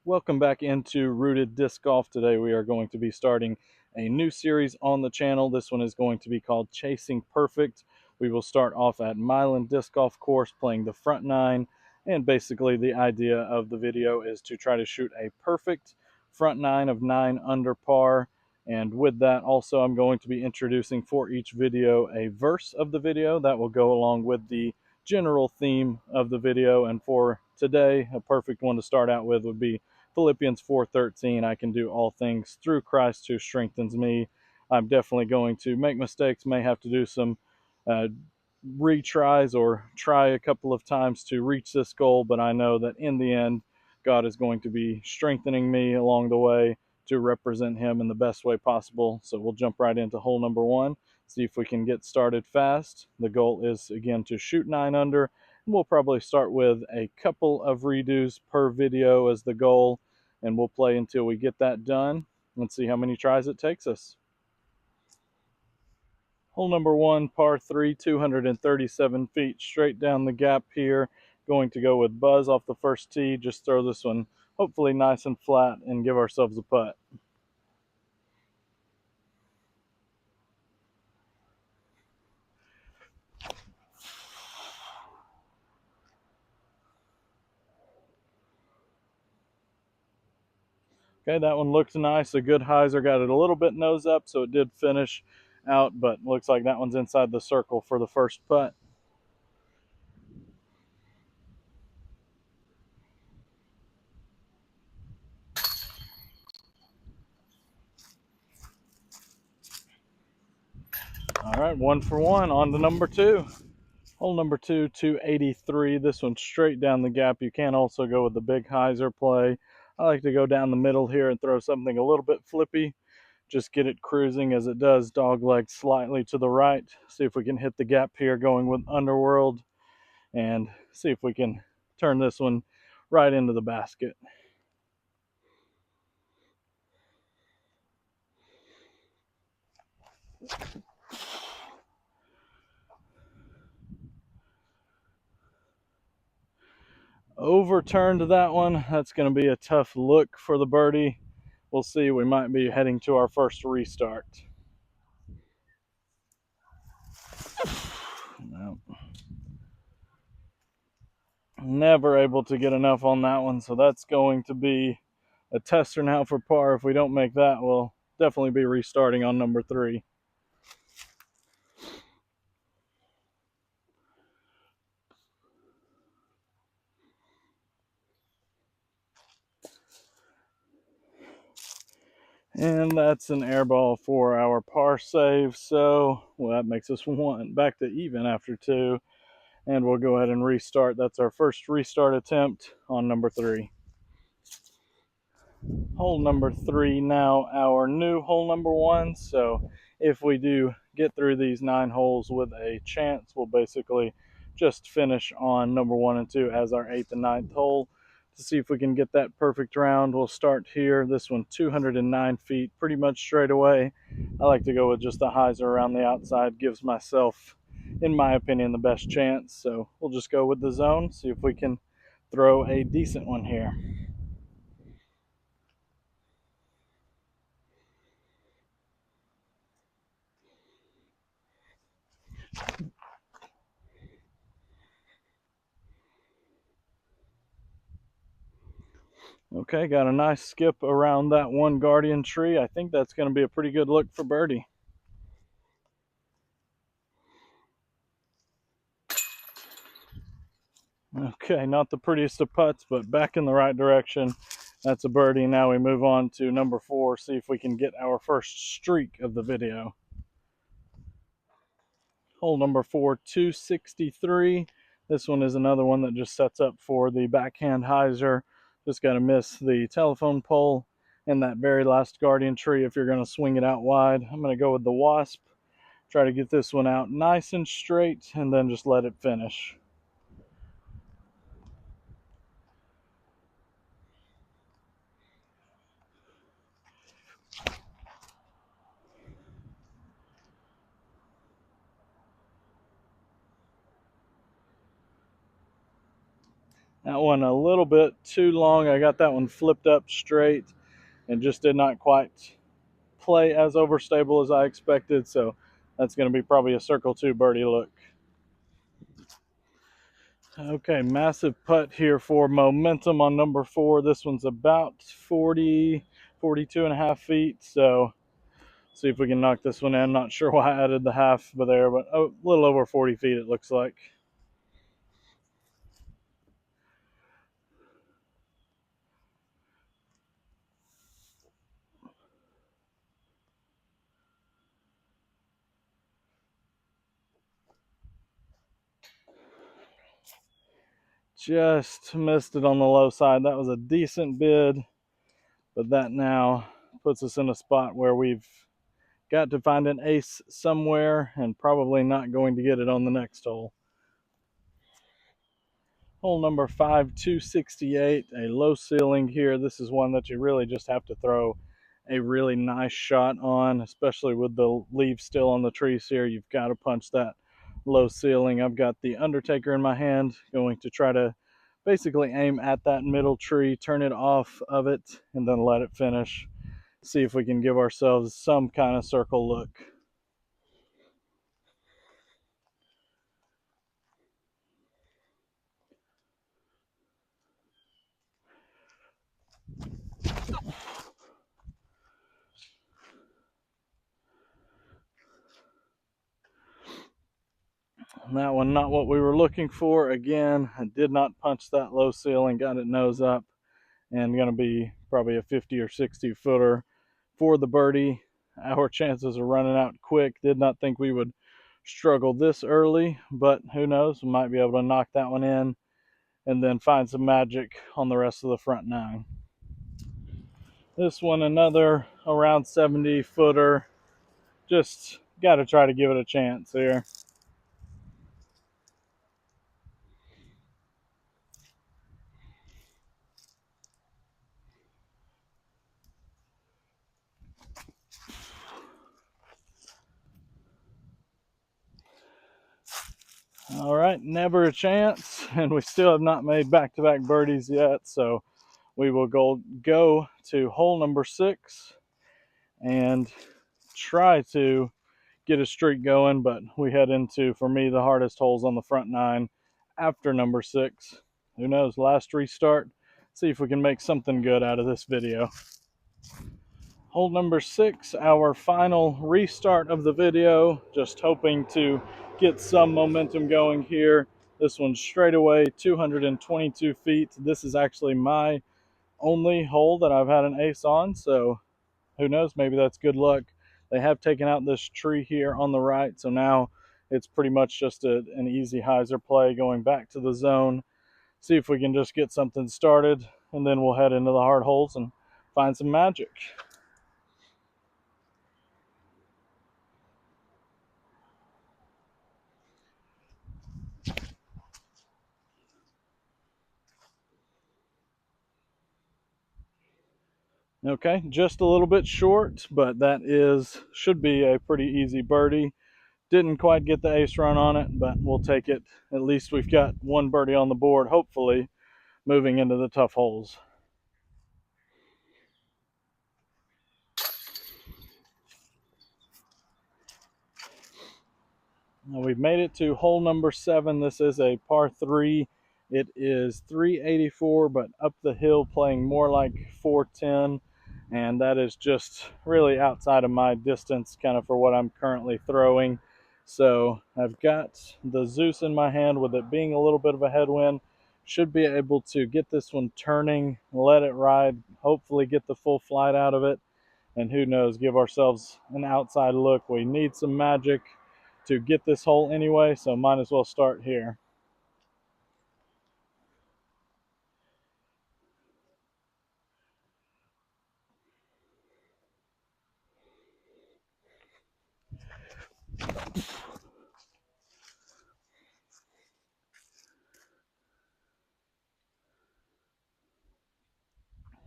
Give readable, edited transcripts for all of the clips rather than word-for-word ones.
Welcome back into Rooted Disc Golf. Today we are going to be starting a new series on the channel. This one is going to be called Chasing Perfect. We will start off at Milan Disc Golf Course playing the front nine, and basically the idea of the video is to try to shoot a perfect front nine of 9 under par. And with that also I'm going to be introducing for each video a verse of the video that will go along with the general theme of the video. And for today, a perfect one to start out with would be Philippians 4:13. I can do all things through Christ who strengthens me. I'm definitely going to make mistakes, may have to do some uh, retries or try a couple of times to reach this goal, but I know that in the end, God is going to be strengthening me along the way to represent Him in the best way possible. So we'll jump right into hole number one, see if we can get started fast. The goal is, again, to shoot 9 under. We'll probably start with a couple of redos per video as the goal, and we'll play until we get that done and see how many tries it takes us. Hole number one, par 3, 237 feet straight down the gap here. Going to go with Buzz off the first tee. Just throw this one hopefully nice and flat and give ourselves a putt. Okay, that one looks nice. A good hyzer, got it a little bit nose up, so it did finish out, but looks like that one's inside the circle for the first putt. All right, 1 for 1. On to number 2. Hole number 2, 283. This one's straight down the gap. You can also go with the big hyzer play. I like to go down the middle here and throw something a little bit flippy. Just get it cruising as it does dogleg slightly to the right. See if we can hit the gap here going with Underworld, and see if we can turn this one right into the basket. Overturned that one. That's going to be a tough look for the birdie. We'll see. We might be heading to our first restart. No. Never able to get enough on that one, so that's going to be a tester now for par. If we don't make that, we'll definitely be restarting on number 3. And that's an air ball for our par save. So, well, that makes us back to even after 2. And we'll go ahead and restart. That's our first restart attempt on number 3. Hole number 3 now our new hole number 1. So if we do get through these 9 holes with a chance, we'll basically just finish on number 1 and 2 as our 8th and 9th hole. To see if we can get that perfect round, we'll start here. This one 209 feet, pretty much straight away. I like to go with just the hyzer around the outside. Gives myself, in my opinion, the best chance. So we'll just go with the zone, see if we can throw a decent one here. Okay, got a nice skip around that one guardian tree. I think that's going to be a pretty good look for birdie. Okay, not the prettiest of putts, but back in the right direction. That's a birdie. Now we move on to number 4, see if we can get our first streak of the video. Hole number 4, 263. This one is another one that just sets up for the backhand hyzer. Just got to miss the telephone pole and that very last guardian tree if you're going to swing it out wide. I'm going to go with the Wasp. Try to get this one out nice and straight and then just let it finish. That one a little bit too long. I got that one flipped up straight and just did not quite play as overstable as I expected. So that's going to be probably a circle 2 birdie look. Okay, massive putt here for momentum on number 4. This one's about 42 and a half feet. So see if we can knock this one in. Not sure why I added the half there, but a little over 40 feet it looks like. Just missed it on the low side. That was a decent bid, but that now puts us in a spot where we've got to find an ace somewhere and probably not going to get it on the next hole. Hole number 5, 268, a low ceiling here. This is one that you really just have to throw a really nice shot on, especially with the leaves still on the trees here. You've got to punch that low ceiling. I've got the Undertaker in my hand, going to try to basically aim at that middle tree, turn it off of it, and then let it finish. See if we can give ourselves some kind of circle look. That one not what we were looking for. Again, I did not punch that low ceiling, got it nose up, and going to be probably a 50 or 60 footer for the birdie. Our chances are running out quick. Did not think we would struggle this early, but who knows, we might be able to knock that one in and then find some magic on the rest of the front 9. This one another around 70 footer. Just got to try to give it a chance here. All right, never a chance, and we still have not made back-to-back birdies yet, so we will go to hole number 6 and try to get a streak going, but we head into, for me, the hardest holes on the front 9 after number 6. Who knows, last restart. See if we can make something good out of this video. Hole number 6, our final restart of the video. Just hoping to get some momentum going here. This one's straight away 222 feet. This is actually my only hole that I've had an ace on, so who knows, maybe that's good luck. They have taken out this tree here on the right, so now it's pretty much just an easy hyzer play going back to the zone. See if we can just get something started, and then we'll head into the hard holes and find some magic. Okay, just a little bit short, but that should be a pretty easy birdie. Didn't quite get the ace run on it, but we'll take it. At least we've got one birdie on the board, hopefully, moving into the tough holes. Now we've made it to hole number 7. This is a par 3. It is 384, but up the hill, playing more like 410. And that is just really outside of my distance, kind of for what I'm currently throwing. So I've got the Zeus in my hand. With it being a little bit of a headwind, should be able to get this one turning, let it ride, hopefully get the full flight out of it. And who knows, give ourselves an outside look. We need some magic to get this hole anyway, so might as well start here.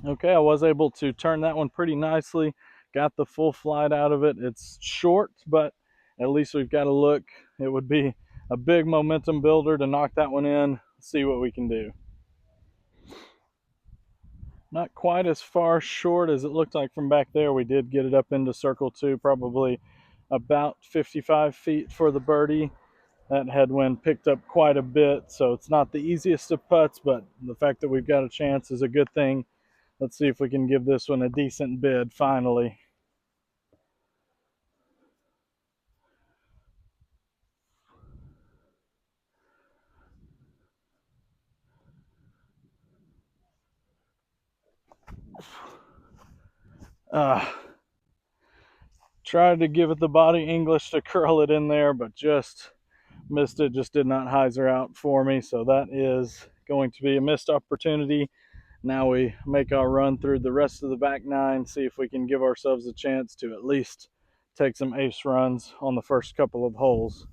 Okay, I was able to turn that one pretty nicely. Got the full flight out of it. It's short, but at least we've got a look. It would be a big momentum builder to knock that one in. See what we can do. not quite as far short as it looked like from back there. We did get it up into circle 2, probably about 55 feet for the birdie. That headwind picked up quite a bit, so it's not the easiest of putts, but the fact that we've got a chance is a good thing. Let's see if we can give this one a decent bid finally. Tried to give it the body English to curl it in there, but just missed it. Just did not hyzer out for me, so that is going to be a missed opportunity. Now we make our run through the rest of the back nine, see if we can give ourselves a chance to at least take some ace runs on the first couple of holes.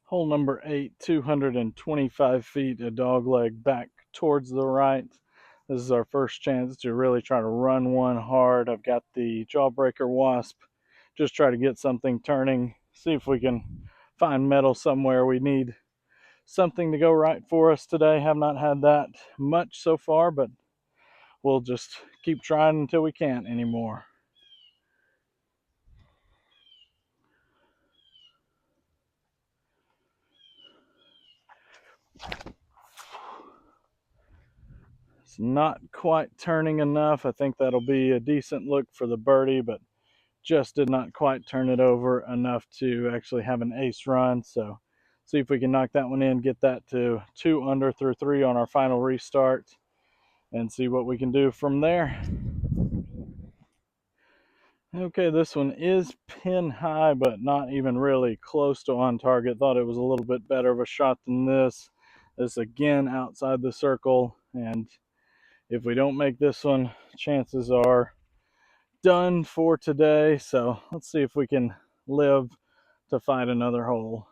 Hole number 8, 225 feet, a dog leg back towards the right. This is our first chance to really try to run one hard. I've got the Jawbreaker Wasp. Just try to get something turning, see if we can find metal somewhere. We need something to go right for us today. Have not had that much so far, but we'll just keep trying until we can't anymore. It's not quite turning enough. I think that'll be a decent look for the birdie, but just did not quite turn it over enough to actually have an ace run. So see if we can knock that one in, get that to 2 under through 3 on our final restart, and see what we can do from there. Okay, this one is pin high, but not even really close to on target. Thought it was a little bit better of a shot than this. This again outside the circle, and if we don't make this one, chances are done for today. So let's see if we can live to fight another hole.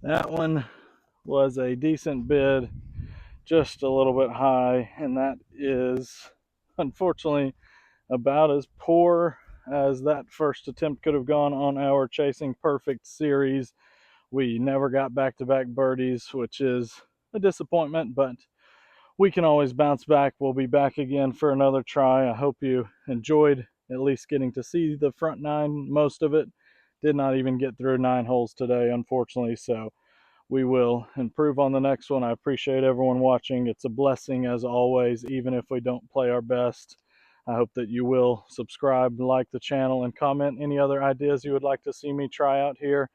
That one was a decent bid, just a little bit high, and that is unfortunately about as poor as that first attempt could have gone on our Chasing Perfect series. We never got back-to-back birdies, which is a disappointment, but we can always bounce back. We'll be back again for another try. I hope you enjoyed at least getting to see the front nine, most of it. Did not even get through 9 holes today, unfortunately, so we will improve on the next one. I appreciate everyone watching. It's a blessing as always, even if we don't play our best. I hope that you will subscribe, like the channel, and comment any other ideas you would like to see me try out here.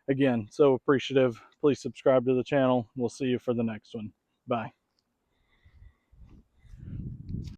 Again, so appreciative. Please subscribe to the channel. We'll see you for the next one. Bye.